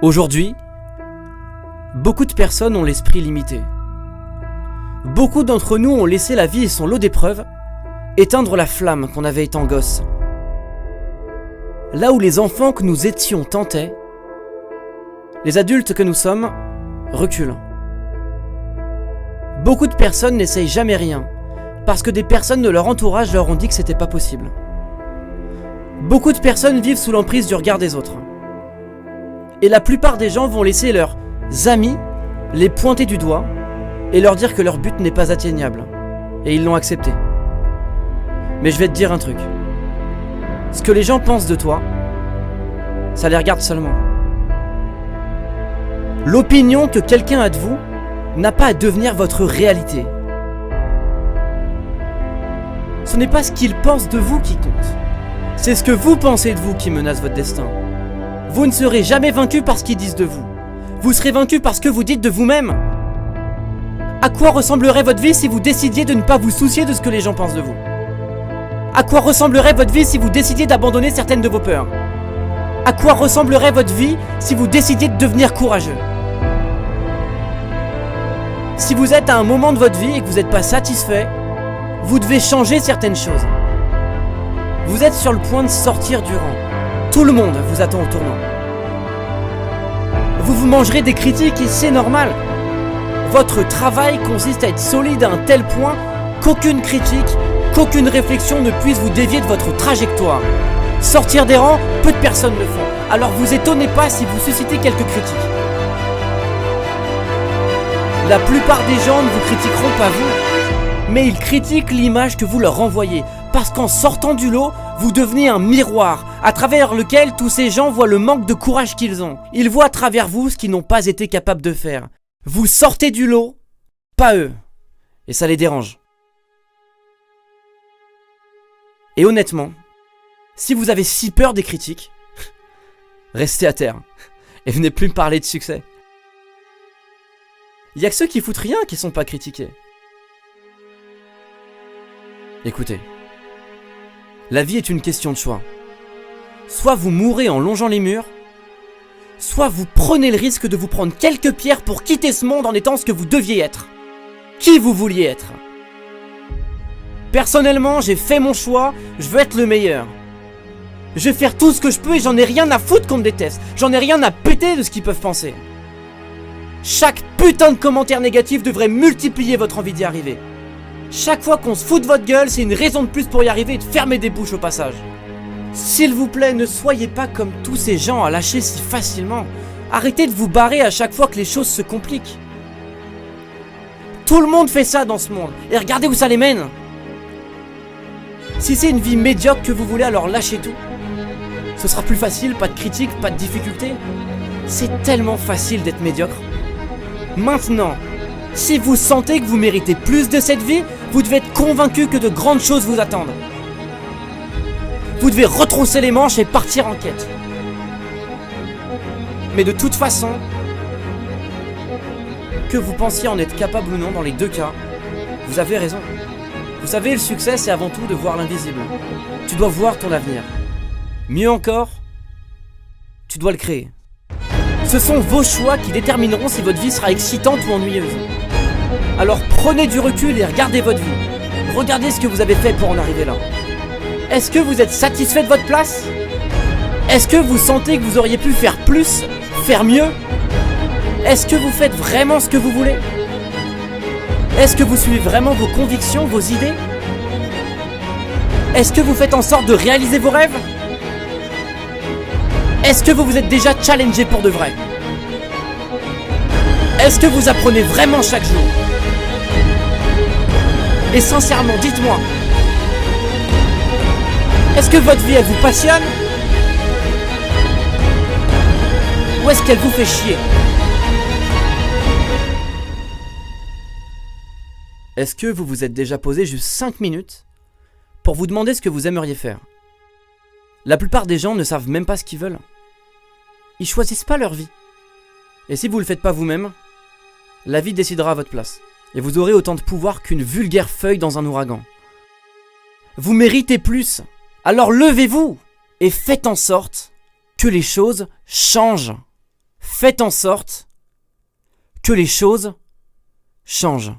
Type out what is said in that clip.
Aujourd'hui, beaucoup de personnes ont l'esprit limité. Beaucoup d'entre nous ont laissé la vie et son lot d'épreuves éteindre la flamme qu'on avait étant gosse. Là où les enfants que nous étions tentaient, les adultes que nous sommes reculent. Beaucoup de personnes n'essayent jamais rien, parce que des personnes de leur entourage leur ont dit que c'était pas possible. Beaucoup de personnes vivent sous l'emprise du regard des autres. Et la plupart des gens vont laisser leurs amis les pointer du doigt et leur dire que leur but n'est pas atteignable. Et ils l'ont accepté. Mais je vais te dire un truc. Ce que les gens pensent de toi, ça les regarde seulement. L'opinion que quelqu'un a de vous n'a pas à devenir votre réalité. Ce n'est pas ce qu'ils pensent de vous qui compte. C'est ce que vous pensez de vous qui menace votre destin. Vous ne serez jamais vaincu par ce qu'ils disent de vous. Vous serez vaincu par ce que vous dites de vous-même. À quoi ressemblerait votre vie si vous décidiez de ne pas vous soucier de ce que les gens pensent de vous? À quoi ressemblerait votre vie si vous décidiez d'abandonner certaines de vos peurs? À quoi ressemblerait votre vie si vous décidiez de devenir courageux? Si vous êtes à un moment de votre vie et que vous n'êtes pas satisfait, vous devez changer certaines choses. Vous êtes sur le point de sortir du rang. Tout le monde vous attend au tournant. Vous mangerez des critiques et c'est normal. Votre travail consiste à être solide à un tel point qu'aucune critique, qu'aucune réflexion ne puisse vous dévier de votre trajectoire. Sortir des rangs, peu de personnes le font. Alors vous étonnez pas si vous suscitez quelques critiques. La plupart des gens ne vous critiqueront pas vous, mais ils critiquent l'image que vous leur renvoyez. Parce qu'en sortant du lot, vous devenez un miroir à travers lequel tous ces gens voient le manque de courage qu'ils ont. Ils voient à travers vous ce qu'ils n'ont pas été capables de faire. Vous sortez du lot, pas eux. Et ça les dérange. Et honnêtement, si vous avez si peur des critiques, restez à terre et venez plus me parler de succès. Il y a que ceux qui foutent rien qui sont pas critiqués. Écoutez, la vie est une question de choix. Soit vous mourrez en longeant les murs, soit vous prenez le risque de vous prendre quelques pierres pour quitter ce monde en étant ce que vous deviez être. Qui vous vouliez être. Personnellement, j'ai fait mon choix, je veux être le meilleur. Je vais faire tout ce que je peux et j'en ai rien à foutre qu'on me déteste. J'en ai rien à péter de ce qu'ils peuvent penser. Chaque putain de commentaire négatif devrait multiplier votre envie d'y arriver. Chaque fois qu'on se fout de votre gueule, c'est une raison de plus pour y arriver et de fermer des bouches au passage. S'il vous plaît, ne soyez pas comme tous ces gens à lâcher si facilement. Arrêtez de vous barrer à chaque fois que les choses se compliquent. Tout le monde fait ça dans ce monde, et regardez où ça les mène. Si c'est une vie médiocre que vous voulez, alors lâchez tout. Ce sera plus facile, pas de critiques, pas de difficultés. C'est tellement facile d'être médiocre. Maintenant, si vous sentez que vous méritez plus de cette vie, vous devez être convaincu que de grandes choses vous attendent. Vous devez retrousser les manches et partir en quête. Mais de toute façon, que vous pensiez en être capable ou non, dans les deux cas, vous avez raison. Vous savez, le succès, c'est avant tout de voir l'invisible. Tu dois voir ton avenir. Mieux encore, tu dois le créer. Ce sont vos choix qui détermineront si votre vie sera excitante ou ennuyeuse. Alors prenez du recul et regardez votre vie. Regardez ce que vous avez fait pour en arriver là. Est-ce que vous êtes satisfait de votre place? Est-ce que vous sentez que vous auriez pu faire plus, faire mieux? Est-ce que vous faites vraiment ce que vous voulez? Est-ce que vous suivez vraiment vos convictions, vos idées? Est-ce que vous faites en sorte de réaliser vos rêves? Est-ce que vous vous êtes déjà challengé pour de vrai? Est-ce que vous apprenez vraiment chaque jour? Et sincèrement, dites-moi, est-ce que votre vie, elle vous passionne? Ou est-ce qu'elle vous fait chier? Est-ce que vous vous êtes déjà posé juste 5 minutes pour vous demander ce que vous aimeriez faire? La plupart des gens ne savent même pas ce qu'ils veulent. Ils choisissent pas leur vie. Et si vous le faites pas vous-même, la vie décidera à votre place. Et vous aurez autant de pouvoir qu'une vulgaire feuille dans un ouragan. Vous méritez plus. Alors levez-vous et faites en sorte que les choses changent. faites en sorte que les choses changent.